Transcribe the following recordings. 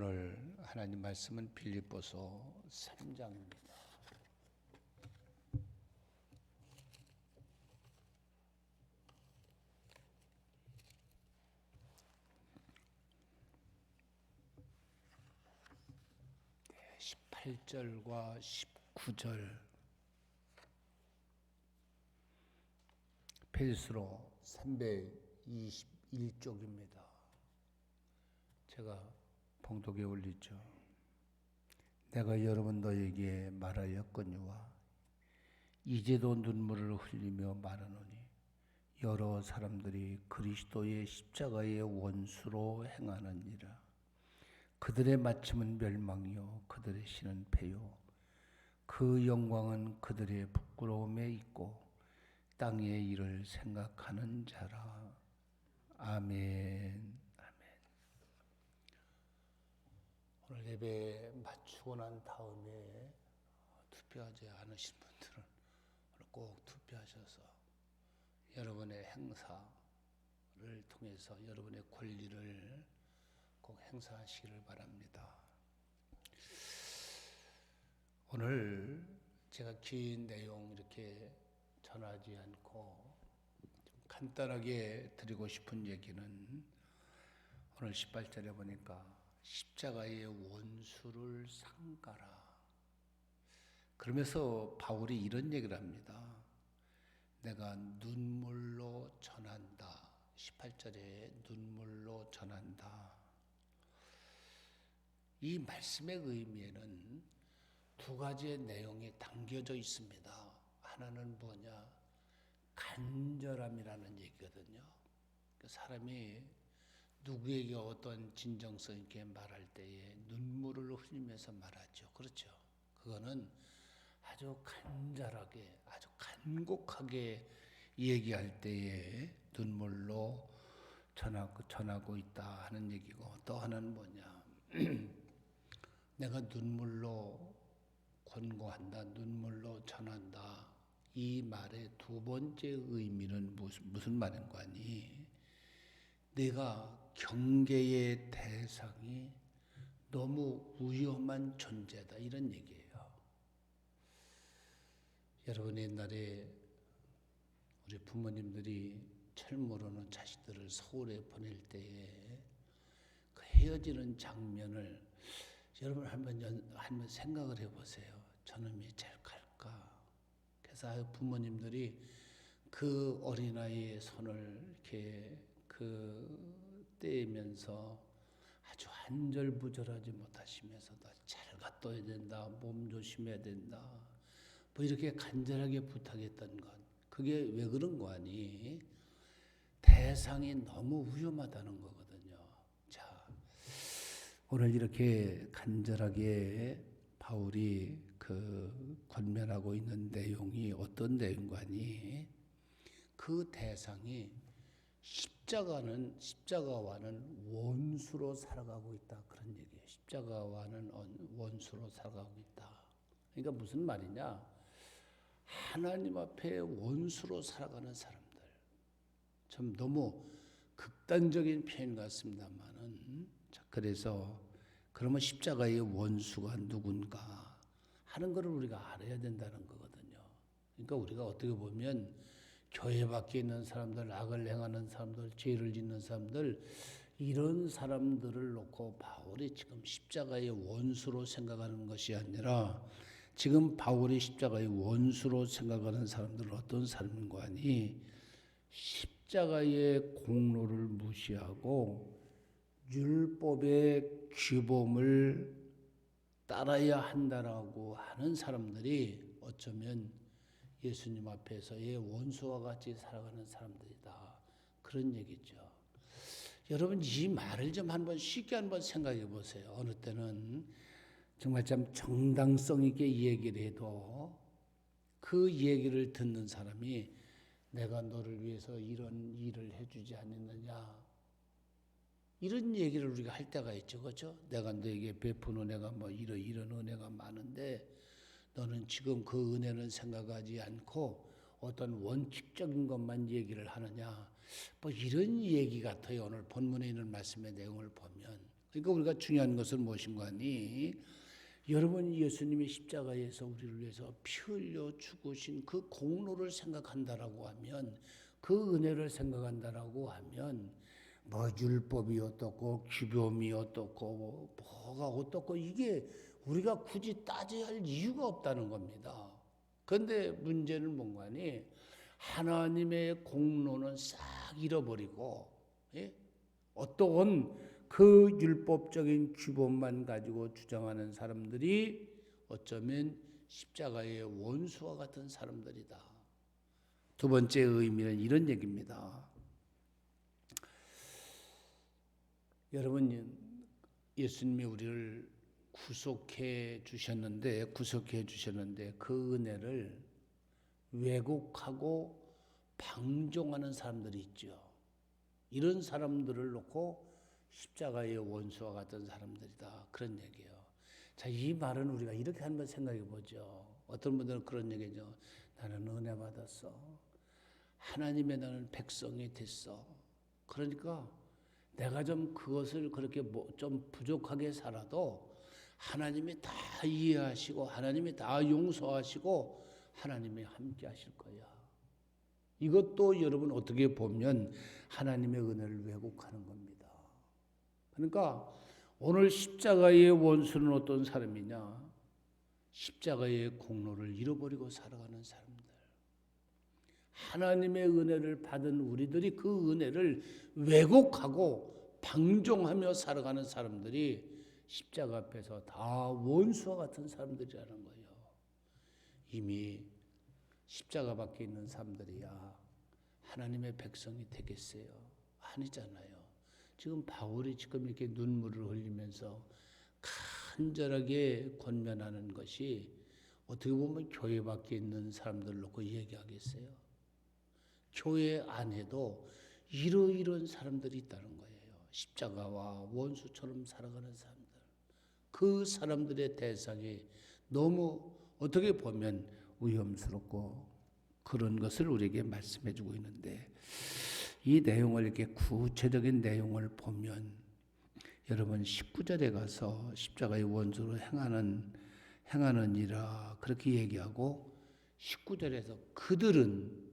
오늘 하나님 말씀은 빌립보서 3장입니다. 네, 18절과 19절 페이스로 321쪽입니다. 제가 봉독에 올리죠. 내가 여러분 너에게 말하였거니와 이제도 눈물을 흘리며 말하노니 여러 사람들이 그리스도의 십자가의 원수로 행하느니라. 그들의 마침은 멸망이요 그들의 신은 패요 그 영광은 그들의 부끄러움에 있고 땅의 일을 생각하는 자라. 아멘. 오늘 예배 마치고 난 다음에 투표하지 않으신 분들은 오늘 꼭 투표하셔서 여러분의 행사를 통해서 여러분의 권리를 꼭 행사하시기를 바랍니다. 오늘 제가 긴 내용 이렇게 전하지 않고 좀 간단하게 드리고 싶은 얘기는 오늘 18절에 보니까 십자가의 원수를 삼가라. 그러면서 바울이 이런 얘기를 합니다. 내가 눈물로 전한다. 18절에 눈물로 전한다. 이 말씀의 의미에는 두 가지의 내용이 담겨져 있습니다. 하나는 뭐냐? 간절함이라는 얘기거든요. 사람이 누구에게 어떤 진정성 있게 말할 때에 눈물을 흘리면서 말하죠. 그렇죠. 그거는 아주 간절하게, 아주 간곡하게 얘기할 때에 눈물로 전하고 있다 하는 얘기고, 또 하나는 뭐냐? 내가 눈물로 권고한다, 눈물로 전한다. 이 말의 두 번째 의미는 무슨 말인 거 아니? 내가 경계의 대상이 너무 위험한 존재다 이런 얘기예요. 여러분 옛날에 우리 부모님들이 철모르는 자식들을 서울에 보낼 때에 그 헤어지는 장면을 여러분 한번 생각을 해보세요. 저놈이 잘 갈까? 그래서 부모님들이 그 어린아이의 손을 이렇게 떼면서 아주 안절부절하지 못하시면서도 잘 갔다 된다, 몸 조심해야 된다, 뭐 이렇게 간절하게 부탁했던 것. 그게 왜 그런 거 아니? 대상이 너무 위험하다는 거거든요. 자, 오늘 이렇게 간절하게 바울이 권면하고 있는 내용이 어떤 내용과 아니? 그 대상이 십자가와는 원수로 살아가고 있다. 그런 얘기예요. 십자가와는 원수로 살아가고 있다. 그러니까 무슨 말이냐? 하나님 앞에 원수로 살아가는 사람들. 참 너무 극단적인 표현 같습니다만은, 그래서 그러면 십자가의 원수가 누군가 하는 것을 우리가 알아야 된다는 거거든요. 그러니까 우리가 어떻게 보면 교회 밖에 있는 사람들, 악을 행하는 사람들, 죄를 짓는 사람들, 이런 사람들을 놓고 바울이 지금 십자가의 원수로 생각하는 것이 아니라 지금 바울이 십자가의 원수로 생각하는 사람들은 어떤 사람인가 하니 십자가의 공로를 무시하고 율법의 규범을 따라야 한다라고 하는 사람들이 어쩌면 예수님 앞에서의 원수와 같이 살아가는 사람들이다. 그런 얘기죠. 여러분 이 말을 좀 쉽게 한번 생각해 보세요. 어느 때는 정말 참 정당성 있게 얘기를 해도 그 얘기를 듣는 사람이 내가 너를 위해서 이런 일을 해주지 않았느냐. 이런 얘기를 우리가 할 때가 있죠. 그렇죠? 내가 너에게 베푼 은혜가 이런 은혜가 많은데 너는 지금 그 은혜는 생각하지 않고 어떤 원칙적인 것만 얘기를 하느냐. 뭐 이런 얘기 같아요. 오늘 본문에 있는 말씀의 내용을 보면. 그러니까 우리가 중요한 것은 무엇인가 하니 여러분 예수님이 십자가에서 우리를 위해서 피 흘려 죽으신 그 공로를 생각한다라고 하면 그 은혜를 생각한다라고 하면 뭐 율법이 어떻고 규범이 어떻고 뭐가 어떻고 이게 우리가 굳이 따져야 할 이유가 없다는 겁니다. 그런데 문제는 뭔가 하니 하나님의 공로는 싹 잃어버리고 어떤 그 율법적인 규범만 가지고 주장하는 사람들이 어쩌면 십자가의 원수와 같은 사람들이다. 두 번째 의미는 이런 얘기입니다. 여러분 예수님이 우리를 구속해 주셨는데 그 은혜를 왜곡하고 방종하는 사람들이 있죠. 이런 사람들을 놓고 십자가의 원수와 같은 사람들이다. 그런 얘기예요. 자, 이 말은 우리가 이렇게 한번 생각해 보죠. 어떤 분들은 그런 얘기죠. 나는 은혜 받았어. 하나님의 나는 백성이 됐어. 그러니까 내가 좀 그것을 그렇게 좀 부족하게 살아도 하나님이 다 이해하시고 하나님이 다 용서하시고 하나님이 함께 하실 거야. 이것도 여러분 어떻게 보면 하나님의 은혜를 왜곡하는 겁니다. 그러니까 오늘 십자가의 원수는 어떤 사람이냐? 십자가의 공로를 잃어버리고 살아가는 사람들. 하나님의 은혜를 받은 우리들이 그 은혜를 왜곡하고 방종하며 살아가는 사람들이 십자가 앞에서 다 원수와 같은 사람들이라는 거예요. 이미 십자가 밖에 있는 사람들이야 하나님의 백성이 되겠어요? 아니잖아요. 지금 바울이 지금 이렇게 눈물을 흘리면서 간절하게 권면하는 것이 어떻게 보면 교회 밖에 있는 사람들 놓고 얘기하겠어요? 교회 안에도 이런 사람들이 있다는 거예요. 십자가와 원수처럼 살아가는 사람들. 그 사람들의 대상이 너무 어떻게 보면 위험스럽고 그런 것을 우리에게 말씀해 주고 있는데 이 내용을 이렇게 구체적인 내용을 보면 여러분 19절에 가서 십자가의 원수로 행하는 이라 그렇게 얘기하고 19절에서 그들은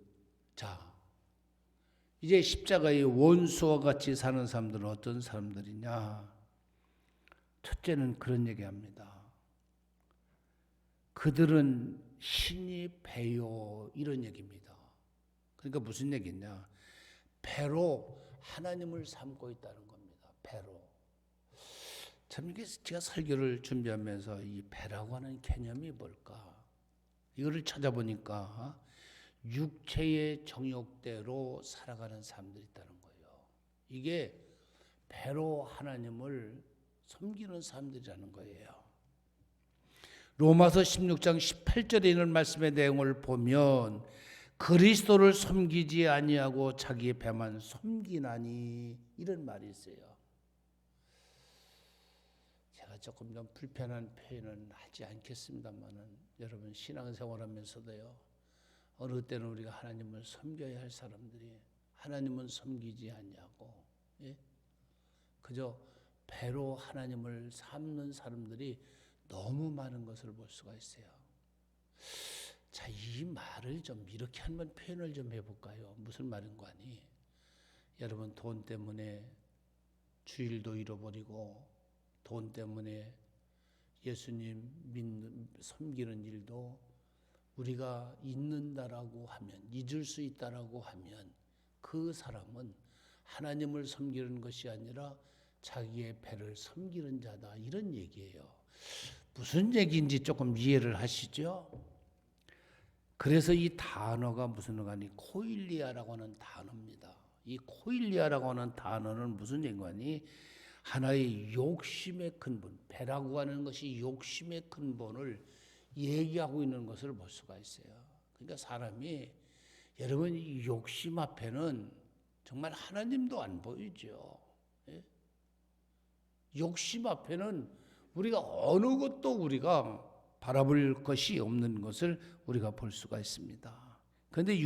자 이제 십자가의 원수와 같이 사는 사람들은 어떤 사람들이냐? 첫째는 그런 얘기합니다. 그들은 신이 배요 이런 얘기입니다. 그러니까 무슨 얘기냐? 배로 하나님을 삼고 있다는 겁니다. 배로. 참 이게 제가 설교를 준비하면서 이 배라고 하는 개념이 뭘까? 이거를 찾아보니까 육체의 정욕대로 살아가는 사람들이 있다는 거예요. 이게 배로 하나님을 섬기는 사람들이라는 거예요. 로마서 16장 18절에 있는 말씀의 내용을 보면 그리스도를 섬기지 아니하고 자기의 배만 섬기나니 이런 말이 있어요. 제가 조금 좀 불편한 표현은 하지 않겠습니다만은 여러분 신앙생활하면서도요. 어느 때는 우리가 하나님을 섬겨야 할 사람들이 하나님은 섬기지 않냐고 그저 배로 하나님을 삼는 사람들이 너무 많은 것을 볼 수가 있어요. 자, 이 말을 좀 이렇게 한번 표현을 좀 해볼까요? 무슨 말인가 하니 여러분 돈 때문에 주일도 잃어버리고 돈 때문에 예수님 섬기는 일도 우리가 잊는다라고 하면 잊을 수 있다라고 하면 그 사람은 하나님을 섬기는 것이 아니라 자기의 배를 섬기는 자다 이런 얘기예요. 무슨 얘기인지 조금 이해를 하시죠? 그래서 이 단어가 무슨 단어니 코일리아라고 하는 단어입니다. 이 코일리아라고 하는 단어는 무슨 얘기니 하나의 욕심의 근본, 배라고 하는 것이 욕심의 근본을 얘기하고 있는 것을 볼 수가 있어요. 그러니까 사람이 여러분 이 욕심 앞에는 정말 하나님도 안 보이죠. 욕심 앞에는 우리가 어느 것도 우리가 바라볼 것이 없는 것을 우리가 볼 수가 있습니다. 그런데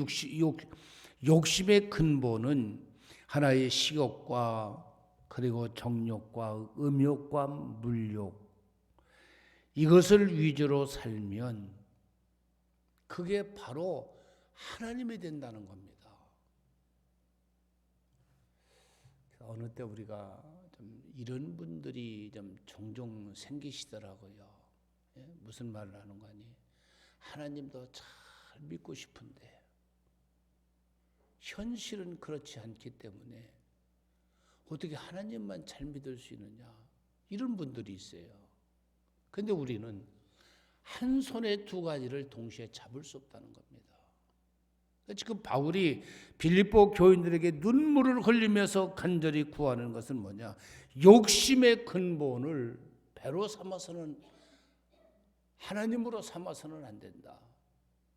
욕심의 근본은 하나의 식욕과 그리고 정욕과 음욕과 물욕, 이것을 위주로 살면 그게 바로 하나님이 된다는 겁니다. 어느 때 우리가 좀 이런 분들이 좀 종종 생기시더라고요. 예? 무슨 말을 하는 거니? 하나님도 잘 믿고 싶은데 현실은 그렇지 않기 때문에 어떻게 하나님만 잘 믿을 수 있느냐, 이런 분들이 있어요. 그런데 우리는 한 손에 두 가지를 동시에 잡을 수 없다는 겁니다. 지금 바울이 빌립보 교인들에게 눈물을 흘리면서 간절히 구하는 것은 뭐냐? 욕심의 근본을 배로 삼아서는, 하나님으로 삼아서는 안 된다.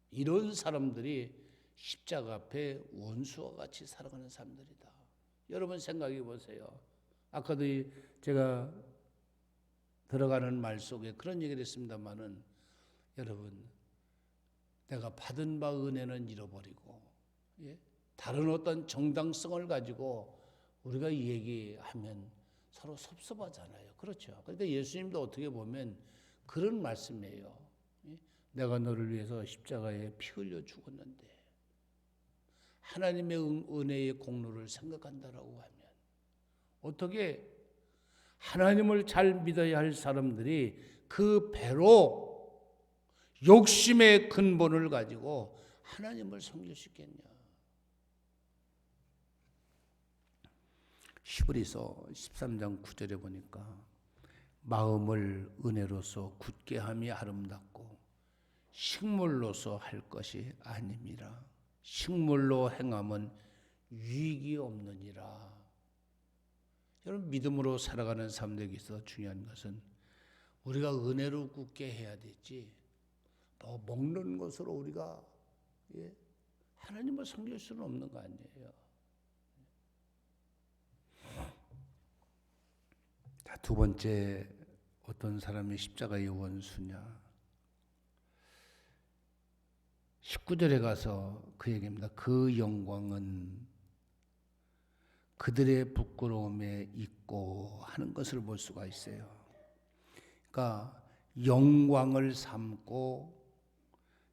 이런 사람들이 십자가 앞에 원수와 같이 살아가는 사람들이다. 여러분 생각해 보세요. 아까도 제가 들어가는 말 속에 그런 얘기를 했습니다마는, 여러분, 내가 받은 바 은혜는 잃어버리고, 예? 다른 어떤 정당성을 가지고 우리가 얘기하면 서로 섭섭하잖아요. 그렇죠. 그러니까 예수님도 어떻게 보면 그런 말씀이에요. 예? 내가 너를 위해서 십자가에 피 흘려 죽었는데 하나님의 은혜의 공로를 생각한다라고 하면 어떻게 하나님을 잘 믿어야 할 사람들이 그 배로 욕심의 근본을 가지고 하나님을 섬길 수 있겠냐? 히브리서 13장 9절에 보니까 마음을 은혜로서 굳게 함이 아름답고 식물로서 할 것이 아님이라. 식물로 행함은 유익이 없느니라. 여러분, 믿음으로 살아가는 사람들에게 있어서 중요한 것은 우리가 은혜로 굳게 해야 되지, 뭐 먹는 것으로 우리가 하나님을 섬길 수는 없는 거 아니에요. 자, 두 번째, 어떤 사람이 십자가의 원수냐? 19절에 가서 그 얘기입니다. 그 영광은 그들의 부끄러움에 있고 하는 것을 볼 수가 있어요. 그러니까 영광을 삼고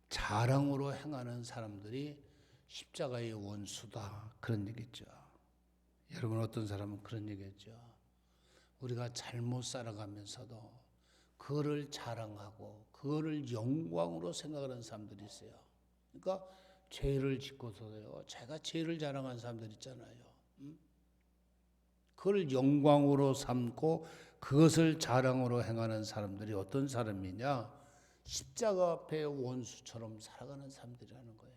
자랑으로 행하는 사람들이 십자가의 원수다, 그런 얘기죠. 여러분, 어떤 사람은 그런 얘기했죠. 우리가 잘못 살아가면서도 그거를 자랑하고 그거를 영광으로 생각하는 사람들이 있어요. 그러니까 죄를 짓고서요, 제가 죄를 자랑하는 사람들 있잖아요. 그걸 영광으로 삼고 그것을 자랑으로 행하는 사람들이 어떤 사람이냐? 십자가 앞에 원수처럼 살아가는 사람들이라는 거예요.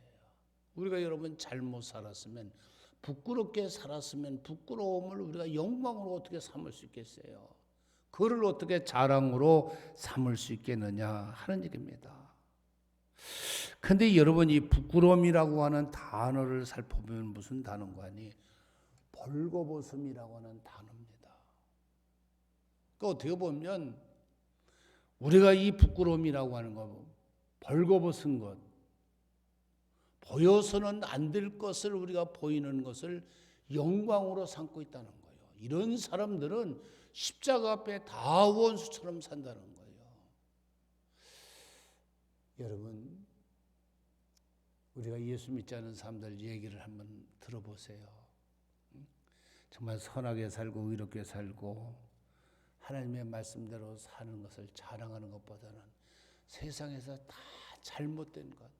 우리가 여러분 잘못 살았으면, 부끄럽게 살았으면 부끄러움을 우리가 영광으로 어떻게 삼을 수 있겠어요? 그를 어떻게 자랑으로 삼을 수 있겠느냐 하는 얘기입니다. 근데 여러분, 이 부끄러움이라고 하는 단어를 살펴보면 무슨 단어인가 하니 벌거벗음이라고 하는 단어입니다. 그러니까 어떻게 보면 우리가 이 부끄러움이라고 하는 거, 벌거벗은 것, 보여서는 안 될 것을 우리가 보이는 것을 영광으로 삼고 있다는 거예요. 이런 사람들은 십자가 앞에 다 원수처럼 산다는 거예요. 여러분, 우리가 예수 믿지 않은 사람들 얘기를 한번 들어보세요. 정말 선하게 살고 의롭게 살고 하나님의 말씀대로 사는 것을 자랑하는 것보다는 세상에서 다 잘못된 것,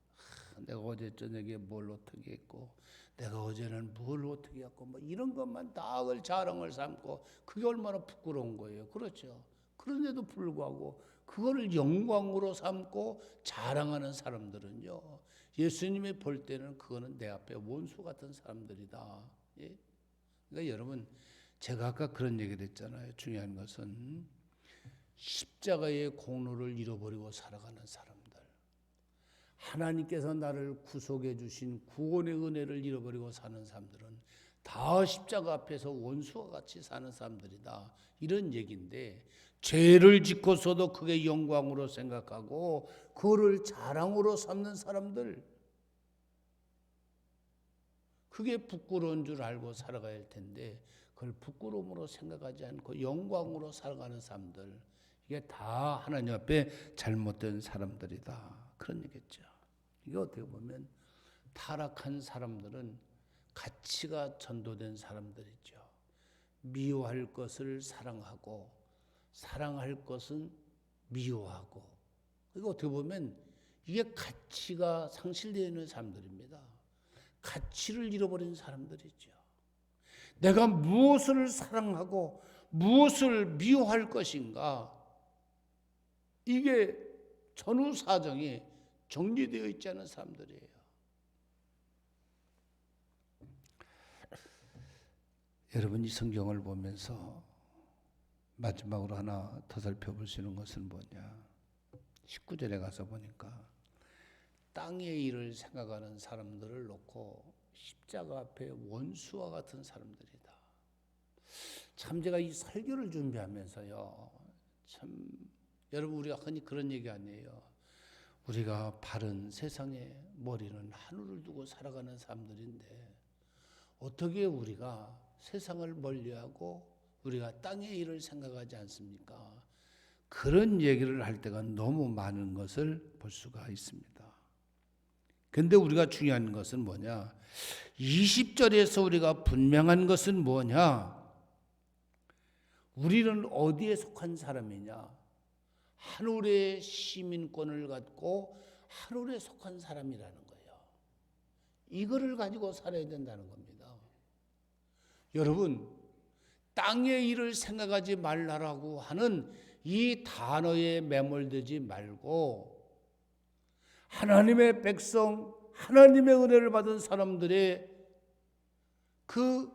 내가 어제 저녁에 뭘 어떻게 했고, 내가 어제는 뭘 어떻게 했고, 뭐 이런 것만 다 자랑을 삼고, 그게 얼마나 부끄러운 거예요. 그렇죠. 그런데도 불구하고 그거를 영광으로 삼고 자랑하는 사람들은요, 예수님이 볼 때는 그거는 내 앞에 원수 같은 사람들이다. 예? 그러니까 여러분, 제가 아까 그런 얘기를 했잖아요. 중요한 것은 십자가의 공로를 잃어버리고 살아가는 사람들, 하나님께서 나를 구속해 주신 구원의 은혜를 잃어버리고 사는 사람들은 다 십자가 앞에서 원수와 같이 사는 사람들이다, 이런 얘기인데, 죄를 짓고서도 그게 영광으로 생각하고 그거를 자랑으로 삼는 사람들, 그게 부끄러운 줄 알고 살아가야 할 텐데 그걸 부끄러움으로 생각하지 않고 영광으로 살아가는 사람들, 이게 다 하나님 앞에 잘못된 사람들이다, 그런 얘기겠죠. 이게 어떻게 보면 타락한 사람들은 가치가 전도된 사람들이죠. 미워할 것을 사랑하고 사랑할 것은 미워하고, 이거 어떻게 보면 이게 가치가 상실되어 있는 사람들입니다. 가치를 잃어버린 사람들이죠. 내가 무엇을 사랑하고 무엇을 미워할 것인가, 이게 전후 사정이 정리되어 있지 않은 사람들이에요. 여러분, 이 성경을 보면서 마지막으로 하나 더 살펴볼 수 있는 것은 뭐냐, 19절에 가서 보니까 땅의 일을 생각하는 사람들을 놓고 십자가 앞에 원수와 같은 사람들이다. 참 제가 이 설교를 준비하면서요, 참 여러분, 우리가 흔히 그런 얘기 아니에요. 우리가 바른 세상에 머리는 하늘을 두고 살아가는 사람들인데 어떻게 우리가 세상을 멀리하고 우리가 땅의 일을 생각하지 않습니까? 그런 얘기를 할 때가 너무 많은 것을 볼 수가 있습니다. 근데 우리가 중요한 것은 뭐냐? 20절에서 우리가 분명한 것은 뭐냐? 우리는 어디에 속한 사람이냐? 하늘의 시민권을 갖고 하늘에 속한 사람이라는 거예요. 이거를 가지고 살아야 된다는 겁니다. 여러분, 땅의 일을 생각하지 말라라고 하는 이 단어에 매몰되지 말고 하나님의 백성, 하나님의 은혜를 받은 사람들의 그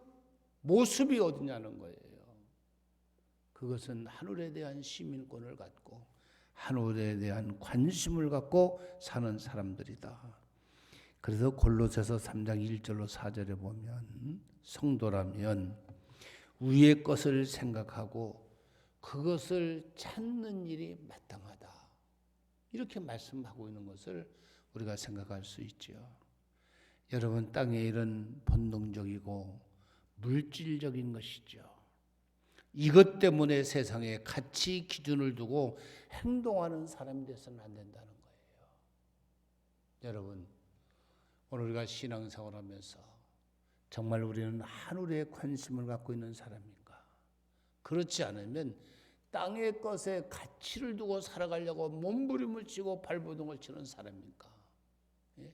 모습이 어디냐는 거예요. 그것은 하늘에 대한 시민권을 갖고 하늘에 대한 관심을 갖고 사는 사람들이다. 그래서 골로새서 3장 1절로 4절에 보면 성도라면 위의 것을 생각하고 그것을 찾는 일이 마땅하다, 이렇게 말씀하고 있는 것을 우리가 생각할 수 있죠. 여러분, 땅의 일은 본능적이고 물질적인 것이죠. 이것 때문에 세상에 가치 기준을 두고 행동하는 사람이 돼서는 안 된다는 거예요. 여러분, 오늘 우리가 신앙생활 하면서 정말 우리는 하늘에 관심을 갖고 있는 사람인가? 그렇지 않으면 땅의 것에 가치를 두고 살아가려고 몸부림을 치고 발버둥을 치는 사람인가? 예?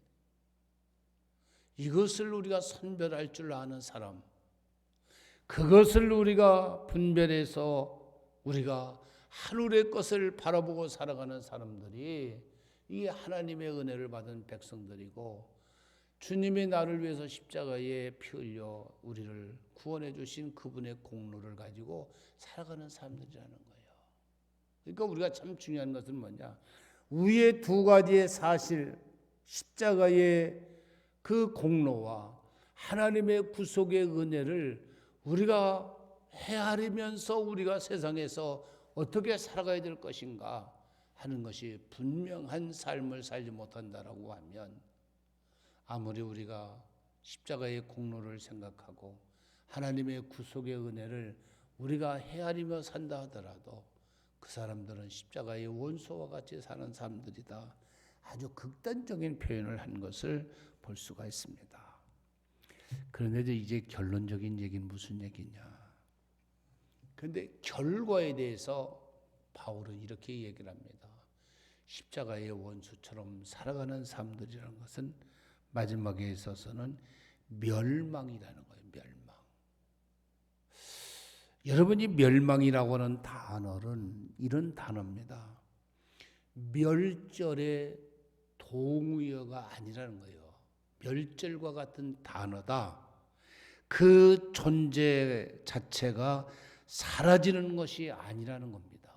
이것을 우리가 선별할 줄 아는 사람, 그것을 우리가 분별해서 우리가 하늘의 것을 바라보고 살아가는 사람들이 이 하나님의 은혜를 받은 백성들이고 주님이 나를 위해서 십자가에 피 흘려 우리를 구원해 주신 그분의 공로를 가지고 살아가는 사람들이라는 거예요. 그러니까 우리가 참 중요한 것은 뭐냐? 위에 두 가지의 사실, 십자가의 그 공로와 하나님의 구속의 은혜를 우리가 헤아리면서 우리가 세상에서 어떻게 살아가야 될 것인가 하는 것이 분명한 삶을 살지 못한다라고 하면, 아무리 우리가 십자가의 공로를 생각하고 하나님의 구속의 은혜를 우리가 헤아리며 산다 하더라도 그 사람들은 십자가의 원수와 같이 사는 사람들이다, 아주 극단적인 표현을 한 것을 볼 수가 있습니다. 그런데 이제 결론적인 얘기는 무슨 얘기냐? 그런데 결과에 대해서 바울은 이렇게 얘기를 합니다. 십자가의 원수처럼 살아가는 사람들이라는 것은 마지막에 있어서는 멸망이라는 거예요. 멸망. 여러분이 멸망이라고 하는 단어는 이런 단어입니다. 멸절의 동의어가 아니라는 거예요. 멸절과 같은 단어다. 그 존재 자체가 사라지는 것이 아니라는 겁니다.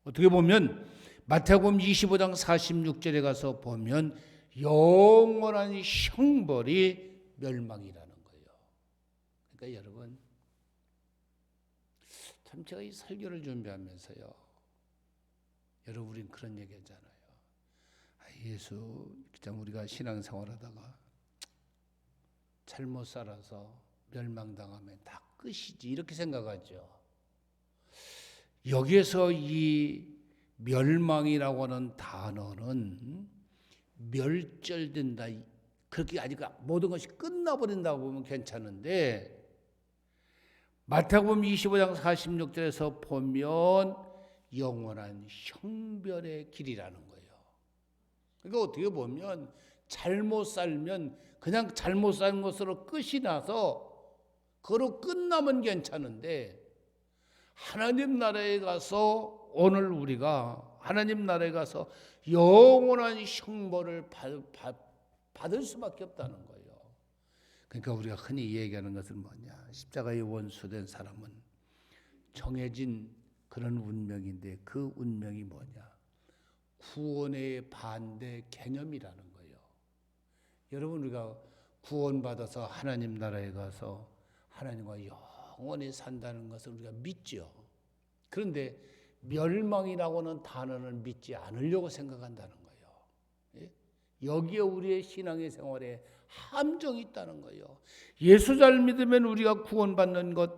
어떻게 보면 마태복음 25장 46절에 가서 보면 영원한 형벌이 멸망이라는 거예요. 그러니까 여러분, 참 제가 이 설교를 준비하면서요, 여러분, 우린 그런 얘기 하잖아요. 예수, 그냥 우리가 신앙생활 하다가 잘못 살아서 멸망당하면 다 끝이지 이렇게 생각하죠. 여기에서 이 멸망이라고 하는 단어는 멸절된다. 그렇게 아직 모든 것이 끝나버린다고 보면 괜찮은데 마태복음 25장 46절에서 보면 영원한 형별의 길이라는 거예요. 그러니까 어떻게 보면 잘못 살면 그냥 잘못 산 것으로 끝이 나서 그로 끝나면 괜찮은데 하나님 나라에 가서 오늘 우리가 하나님 나라에 가서 영원한 형벌을 받을 수밖에 없다는 거예요. 그러니까 우리가 흔히 얘기하는 것은 뭐냐? 십자가의 원수된 사람은 정해진 그런 운명인데 그 운명이 뭐냐? 구원의 반대 개념이라는 거예요. 여러분 우리가 구원받아서 하나님 나라에 가서 하나님과 영원히 산다는 것을 우리가 믿죠. 그런데 멸망이라고는 단어는 믿지 않으려고 생각한다는 거예요. 여기에 우리의 신앙의 생활에 함정이 있다는 거예요. 예수 잘 믿으면 우리가 구원받는 것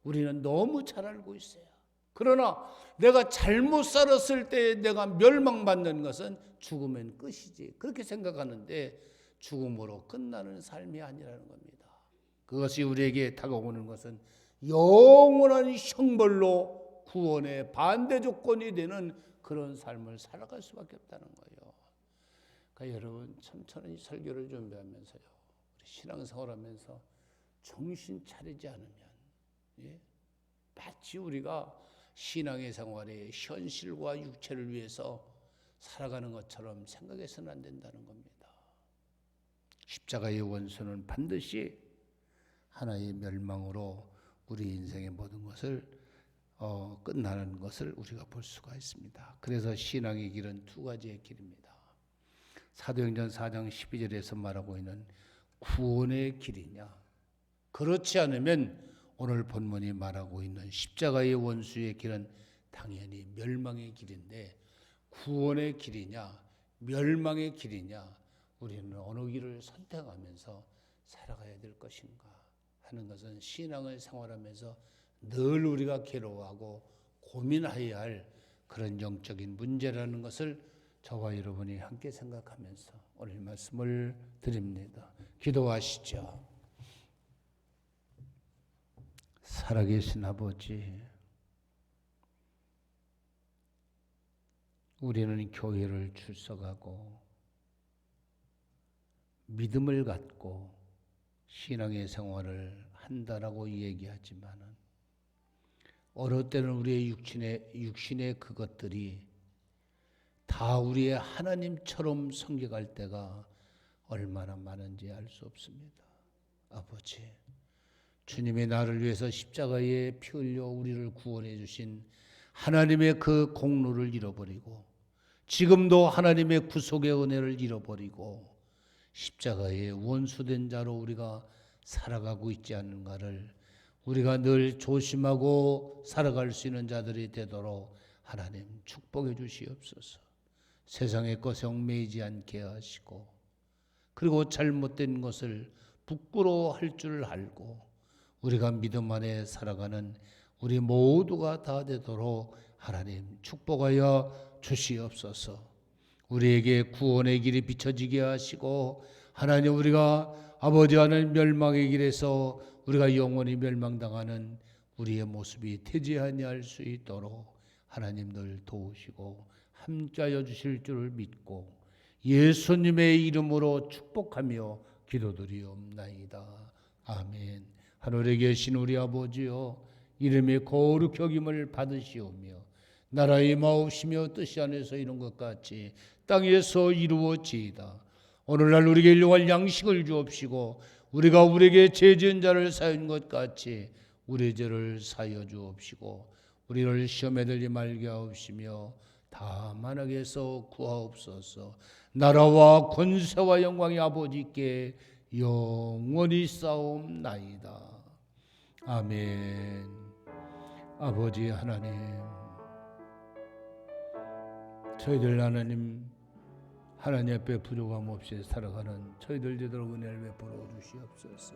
우리는 너무 잘 알고 있어요. 그러나 내가 잘못 살았을 때 내가 멸망받는 것은 죽으면 끝이지 그렇게 생각하는데 죽음으로 끝나는 삶이 아니라는 겁니다. 그것이 우리에게 다가오는 것은 영원한 형벌로 구원의 반대 조건이 되는 그런 삶을 살아갈 수밖에 없다는 거예요. 그러니까 여러분 천천히 설교를 준비하면서요. 우리 신앙생활하면서 정신 차리지 않으면 마치 우리가 신앙의 생활에 현실과 육체를 위해서 살아가는 것처럼 생각해서는 안 된다는 겁니다. 십자가의 원수는 반드시 하나의 멸망으로 우리 인생의 모든 것을 끝나는 것을 우리가 볼 수가 있습니다. 그래서 신앙의 길은 두 가지의 길입니다. 사도행전 4장 12절에서 말하고 있는 구원의 길이냐, 그렇지 않으면 오늘 본문이 말하고 있는 십자가의 원수의 길은 당연히 멸망의 길인데 구원의 길이냐 멸망의 길이냐 우리는 어느 길을 선택하면서 살아가야 될 것인가 하는 것은 신앙을 생활하면서 늘 우리가 괴로워하고 고민해야 할 그런 영적인 문제라는 것을 저와 여러분이 함께 생각하면서 오늘 말씀을 드립니다. 기도하시죠. 살아계신 아버지, 우리는 교회를 출석하고 믿음을 갖고 신앙의 생활을 한다라고 얘기하지만은 어느 때는 우리의 육신의 그것들이 다 우리의 하나님처럼 섬겨갈 때가 얼마나 많은지 알 수 없습니다. 아버지, 주님의 나를 위해서 십자가에 피 흘려 우리를 구원해 주신 하나님의 그 공로를 잃어버리고 지금도 하나님의 구속의 은혜를 잃어버리고 십자가의 원수된 자로 우리가 살아가고 있지 않는가를 우리가 늘 조심하고 살아갈 수 있는 자들이 되도록 하나님 축복해 주시옵소서. 세상의 것에 얽매이지 않게 하시고 그리고 잘못된 것을 부끄러워할 줄 알고 우리가 믿음 안에 살아가는 우리 모두가 다 되도록 하나님 축복하여 주시옵소서. 우리에게 구원의 길이 비춰지게 하시고 하나님 우리가 아버지 하나님 멸망의 길에서 우리가 영원히 멸망당하는 우리의 모습이 되지 아니할 수 있도록 하나님 늘 도우시고 함께하여 주실 줄을 믿고 예수님의 이름으로 축복하며 기도드리옵나이다. 아멘. 하늘에 계신 우리 아버지여, 이름의 거룩히 여김을 받으시오며 나라의 마옵시며 뜻이 안에서 이룬 것 같이 땅에서 이루어지이다. 오늘날 우리에게 일용할 양식을 주옵시고 우리가 우리에게 죄 지은 자를 사한 것 같이 우리 죄를 사하여 주옵시고 우리를 시험에 들지 말게 하옵시며 다만 악에서 구하옵소서. 나라와 권세와 영광이 아버지께 영원히 싸움나이다. 아멘. 아버지 하나님, 저희들 하나님 앞에 부족함 없이 살아가는 저희들 되도록 은혜를 베풀어 주시옵소서.